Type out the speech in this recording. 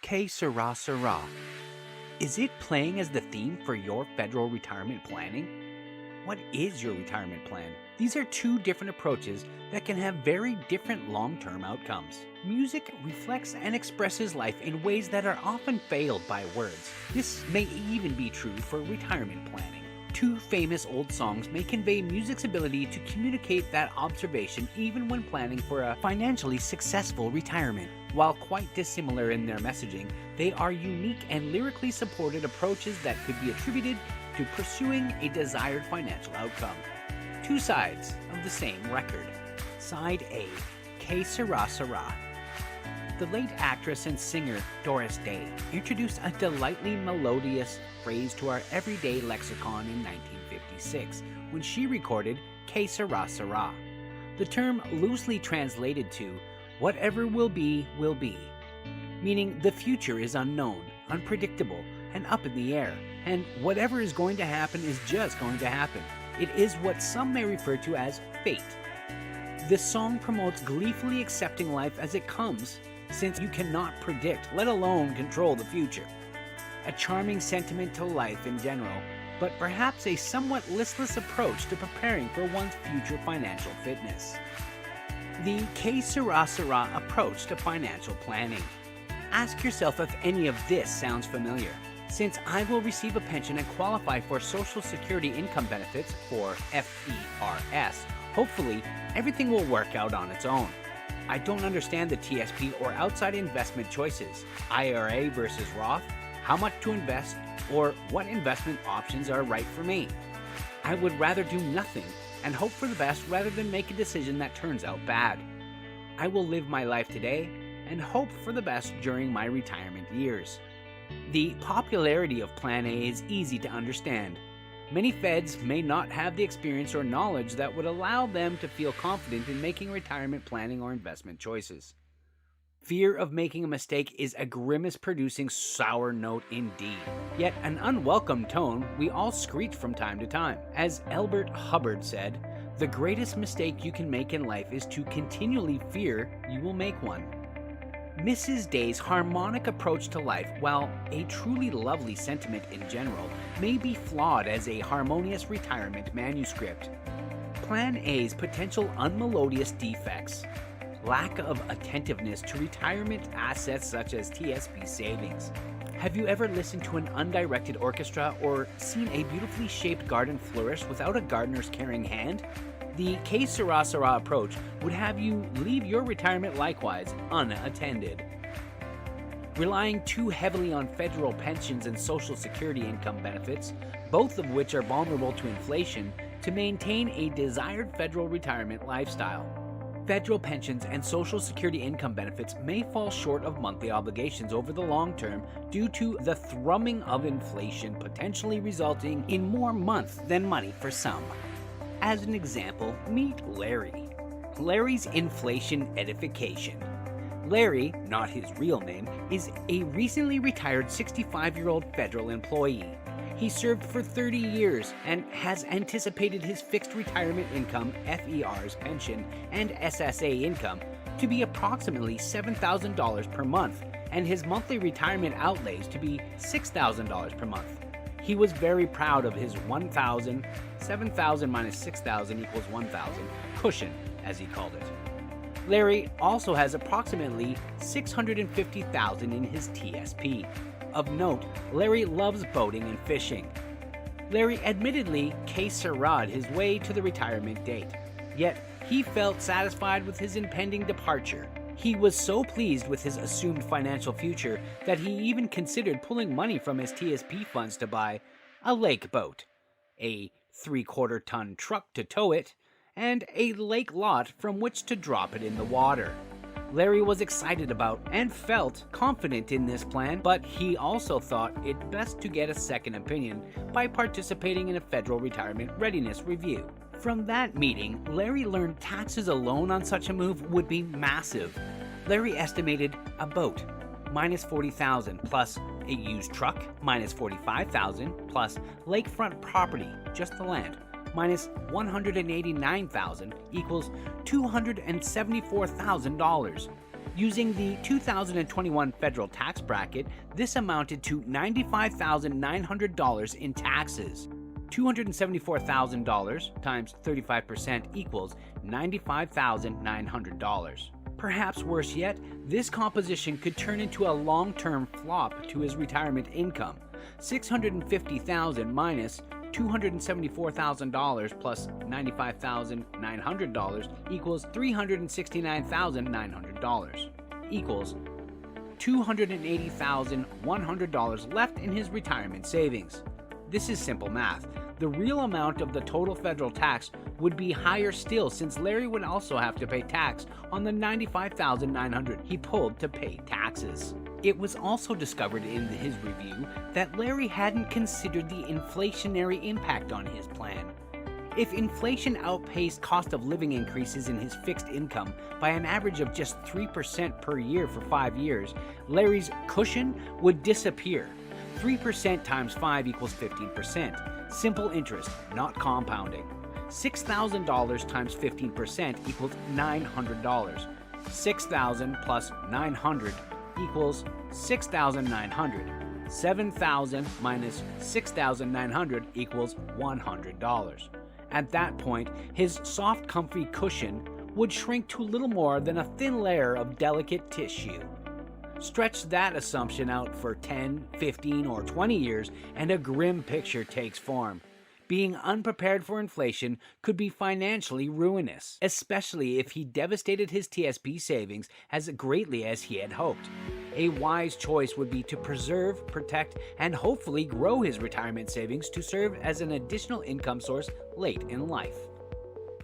Ser Rah Ser Rah. Is it playing as the theme for your federal retirement planning? What is your retirement plan? These are two different approaches that can have very different long-term outcomes. Music reflects and expresses life in ways that are often veiled by words. This may even be true for retirement planning. Two famous old songs may convey music's ability to communicate that observation even when planning for a financially successful retirement. While quite dissimilar in their messaging, they are unique and lyrically supported approaches that could be attributed to pursuing a desired financial outcome. Two sides of the same record. Side A, Ser Rah Ser Rah. The late actress and singer Doris Day introduced a delightfully melodious phrase to our everyday lexicon in 1956 when she recorded Ser Rah Ser Rah. The term loosely translated to whatever will be, meaning the future is unknown, unpredictable, and up in the air, and whatever is going to happen is just going to happen. It is what some may refer to as fate. This song promotes gleefully accepting life as it comes, since you cannot predict, let alone control the future. A charming sentiment to life in general, but perhaps a somewhat listless approach to preparing for one's future financial fitness. The Ser Rah Ser Rah approach to financial planning. Ask yourself if any of this sounds familiar. Since I will receive a pension and qualify for Social Security income benefits, or FERS, hopefully everything will work out on its own. I don't understand the TSP or outside investment choices, IRA versus Roth, how much to invest, or what investment options are right for me. I would rather do nothing and hope for the best rather than make a decision that turns out bad. I will live my life today and hope for the best during my retirement years. The popularity of Plan A is easy to understand. Many Feds may not have the experience or knowledge that would allow them to feel confident in making retirement planning or investment choices. Fear of making a mistake is a grimace-producing sour note indeed. Yet an unwelcome tone we all screech from time to time. As Elbert Hubbard said, the greatest mistake you can make in life is to continually fear you will make one. Mrs. Day's harmonic approach to life, while a truly lovely sentiment in general, may be flawed as a harmonious retirement manuscript. Plan A's potential unmelodious defects. Lack of attentiveness to retirement assets such as TSP savings. Have you ever listened to an undirected orchestra or seen a beautifully shaped garden flourish without a gardener's caring hand? The Ser Rah Ser Rah approach would have you leave your retirement likewise unattended. Relying too heavily on federal pensions and Social Security income benefits, both of which are vulnerable to inflation, to maintain a desired federal retirement lifestyle. Federal pensions and Social Security income benefits may fall short of monthly obligations over the long term due to the thrumming of inflation, potentially resulting in more month than money for some. As an example, meet Larry. Larry's inflation edification. Larry, not his real name, is a recently retired 65-year-old federal employee. He served for 30 years and has anticipated his fixed retirement income, FERS pension, and SSA income to be approximately $7,000 per month, and his monthly retirement outlays to be $6,000 per month. He was very proud of his 7,000 minus 6,000 equals 1,000 cushion, as he called it. Larry also has approximately $650,000 in his TSP. Of note, Larry loves boating and fishing. Larry admittedly Ser Rah'd his way to the retirement date, yet he felt satisfied with his impending departure. He was so pleased with his assumed financial future that he even considered pulling money from his TSP funds to buy a lake boat, a 3/4-ton truck to tow it, and a lake lot from which to drop it in the water. Larry was excited about and felt confident in this plan, but he also thought it best to get a second opinion by participating in a federal retirement readiness review. From that meeting, Larry learned taxes alone on such a move would be massive. Larry estimated a boat, minus $40,000, plus a used truck, minus $45,000, plus lakefront property, just the land, minus $189,000 equals $274,000. Using the 2021 federal tax bracket, this amounted to $95,900 in taxes. $274,000 times 35% equals $95,900. Perhaps worse yet, this composition could turn into a long-term flop to his retirement income. $650,000 minus $274,000 plus $95,900 equals $369,900 equals $280,100 left in his retirement savings. This is simple math. The real amount of the total federal tax would be higher still, since Larry would also have to pay tax on the $95,900 he pulled to pay taxes. It was also discovered in his review that Larry hadn't considered the inflationary impact on his plan. If inflation outpaced cost of living increases in his fixed income by an average of just 3% per year for 5 years, Larry's cushion would disappear. 3% times 5 equals 15%. Simple interest, not compounding. $6,000 times 15% equals $900. $6,000 plus $900 equals $6,900. $7,000 minus $6,900 equals $100. At that point, his soft, comfy cushion would shrink to little more than a thin layer of delicate tissue. Stretch that assumption out for 10, 15, or 20 years, and a grim picture takes form. Being unprepared for inflation could be financially ruinous, especially if he devastated his TSP savings as greatly as he had hoped. A wise choice would be to preserve, protect, and hopefully grow his retirement savings to serve as an additional income source late in life.